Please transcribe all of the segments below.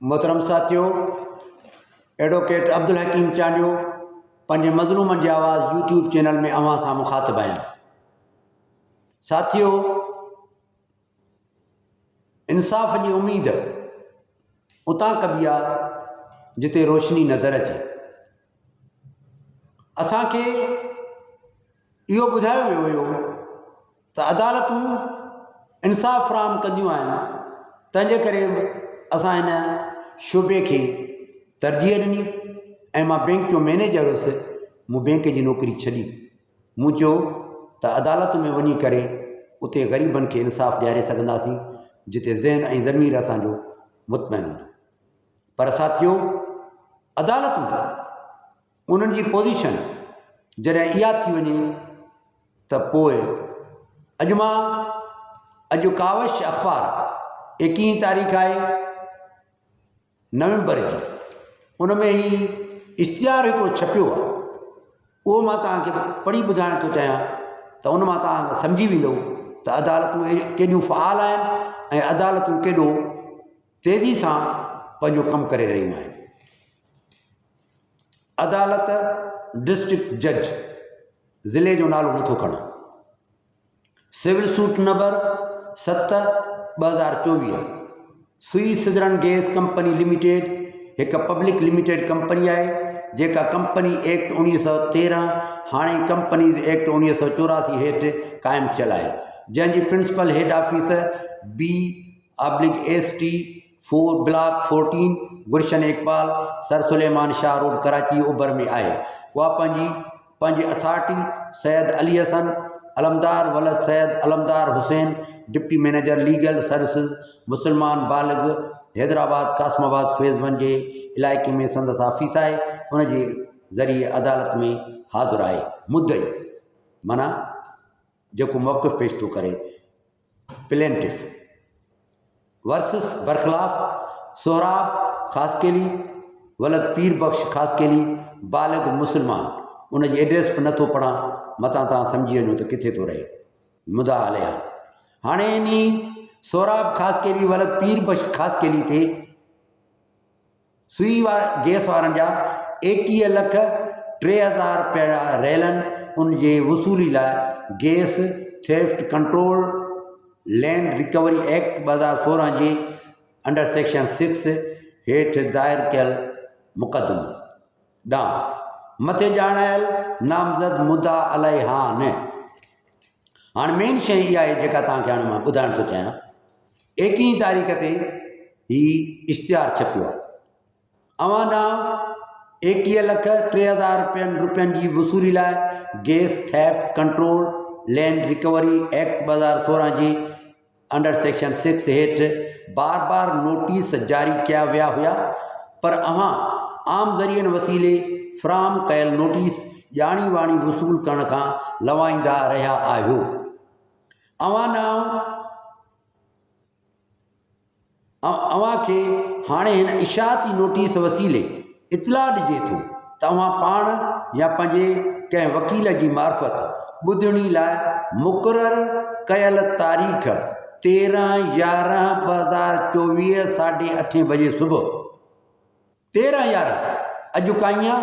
मोहतरम साथियों, एडवोकेट अब्दुल हकीम चांडियो पंहिंजे मज़लूमनि जी आवाज़ यूट्यूब चैनल में अवां सां मुखातिब आहियां। साथियों, इंसाफ़ जी उम्मीद उतां कबी आहे जिते रोशनी नज़र अचे। असांखे इहो ॿुधायो वियो हुयो त अदालतूं इंसाफ़ फ़राहम कंदियूं आहिनि, तंहिंजे करे असां हिन शोबे खे तरजीह ॾिनी ऐं मां बैंक जो मैनेजर हुउसि। मूं बैंक जी नौकरी छॾी। मूं चयो त अदालत में वञी करे उते ग़रीबनि खे इंसाफ़ ॾियारे सघंदासीं, जिते ज़हन ऐं ज़मीर असांजो मुतमइन हूंदो। पर साथियों, अदालतूं उन्हनि जी पोज़ीशन जॾहिं इहा थी वञे त पोइ अॼु कावश अख़बार 21 तारीख़ आहे नवंबर जी, उन में ई इश्तिहार हिकिड़ो छपियो आहे। उहो मां तव्हांखे पढ़ी ॿुधाइण थो चाहियां त उन मां तव्हां सम्झी वेंदव त अदालतूं केॾियूं फ़आल आहिनि ऐं अदालतूं केॾो तेज़ी सां पंहिंजो कमु करे रहियूं आहिनि। अदालत डिस्ट्रिक्ट जज ज़िले जो नालो नथो खणां। सिविल सूट नंबर 7/2024 सुई सिदरन गैस कंपनी लिमिटेड हिकु पब्लिक लिमिटेड कंपनी आहे, जेका कंपनी एक्ट 1913 हाणे कंपनीज़ एक्ट 1984 हेठि क़ाइमु थियल आहे, जंहिंजी principal head officer B/ST 4 block 14 Gulshan Iqbal sir Sulaiman Shah road Karachi ओभर में आहे। उहा पंहिंजी अथॉरिटी सैयद अली हसन अलमदार वलद Syed Alamdar Hussain deputy manager legal services मुसलमान बालिग हैदराबाद कासमाबाद फेज़ 1 जे इलाइक़े में संदसि ऑफिस आहे। उन जे ज़रिए अदालत में हाज़िर आहे मुद्दई, माना जेको मौक़िफ़ पेश थो करे, प्लेंटिफ वर्सिस बरख़िलाफ़ सोहराब ख़ासकेली वलद पीर बख्श ख़ासकेली बालिग मुसलमान। उन जी एड्रेस बि नथो पढ़ां, मतां तव्हां सम्झी वञो त किथे थो रहे। मुदा आलिया हाणे इन सोहराब ख़ासकेली वलद पीर बख्श ख़ासकेली ते सुई गैस वारनि जा 21,03,000 रुपया रहियलनि। उन जे वसूली लाइ gas theft control land recovery act 2016 जे अंडर सेक्शन 6 हेठि दायर कयल मुक़दमो ॾांहुं मथे ॼाणायल नामज़द मुद्दा अलैहान। हाणे मेन शइ इहा आहे जेका तव्हांखे हाणे मां ॿुधाइण थो चाहियां। 21 तारीख़ ते ही इश्तिहार छपियो आहे। अवां ॾांहुं 21,03,000 रुपयनि जी वसूली लाइ gas theft control land recovery act 2016 जे अंडर सेक्शन 6 हेठि बार नोटिस जारी कया विया हुआ, पर अवां आम ज़रियनि वसीले फ़राहम कयल नोटिस ॼाणी वाणी वसूल करण खां लवाईंदा रहिया आहियो। अवां खे हाणे हिन इशाअती नोटिस वसीले इतलाह ॾिजे थो त अवां पाण या पंहिंजे कंहिं वकील जी मार्फत ॿुधणी लाइ मुक़ररु कयल तारीख़ 13/11/2024 8:30 बजे सुबुह 13/11 अॼु काई आहे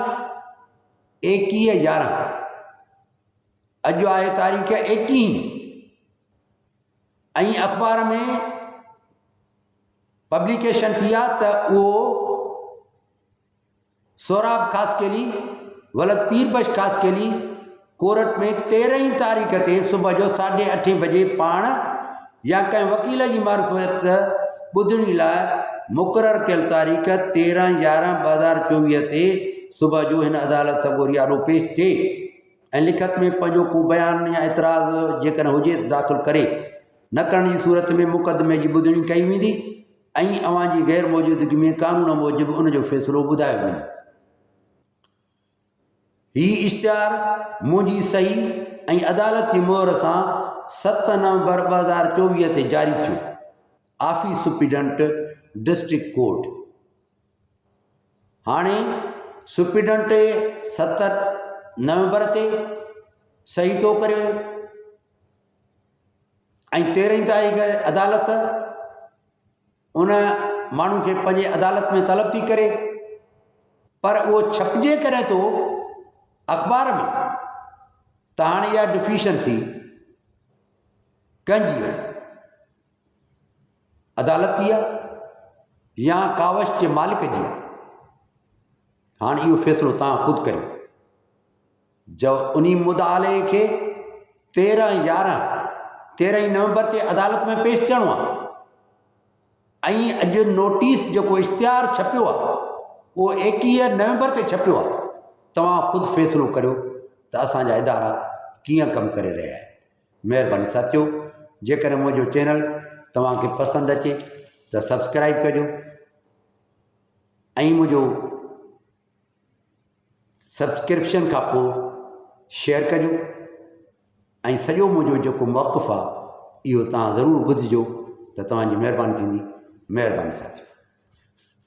21/11 अॼु आहे तारीख़ 21 ऐं अख़बार में पब्लिकेशन थी आहे त उहो सोहराब ख़ासकेली वलद पीर बख्श ख़ासकेली कोर्ट में 13 तारीख़ ते सुबुह जो 8:30 बजे पाण या कंहिं वकील जी मार्फत ॿुधणी लाइ मुक़ररु कयल तारीख़ 13/11/2024 ते सुबुह जो हिन अदालत सां रियादो पेश थिए ऐं लिखत में पंहिंजो को बयान या एतिराज़ जेकॾहिं हुजे दाख़िल करे। न करण जी सूरत में मुक़दमे जी ॿुधणी कई वेंदी ऐं अवां जी गैर मौजूदगी में कानून मूजिबि उनजो फ़ैसिलो ॿुधायो वेंदो। हीउ इश्तिहार मुंहिंजी सही ऐं अदालत जी मोहर सां 7 नवंबर 2024 ते जारी थियो। Office superintendent district court. हाणे सुप्रीडेंट 7 नवंबर ते सही थो करे ऐं 13 तारीख़ अदालत उन माण्हू खे पंहिंजे अदालत में तलब थी करे, पर उहो छपिजे करे थो अख़बार में, त हाणे इहा डिफिशिएंसी कंहिंजी आहे, अदालत जी आहे या कावश जे मालिक जी आहे। हाणे इहो फ़ैसिलो तव्हां ख़ुदि करियो। जब उन मुदाले खे 13 नवंबर ते अदालत में पेश थियणो आहे, ऐं अॼु नोटिस जेको इश्तिहार छपियो आहे उहो 21 नवंबर ते छपियो आहे। तव्हां ख़ुदि फ़ैसिलो करियो त असांजा इदारा कीअं कमु करे रहिया आहिनि। महिरबानी साथियो, जेकॾहिं मुंहिंजो चैनल तव्हांखे पसंदि अचे त सब्सक्राइब कजो ऐं मुंहिंजो सब्सक्रिप्शन खां पोइ शेयर कजो, ऐं सॼो मुंहिंजो जेको मौक़िफ़ु आहे इहो तव्हां ज़रूरु ॿुधिजो त तव्हांजी महिरबानी थींदी। महिरबानी साथियो।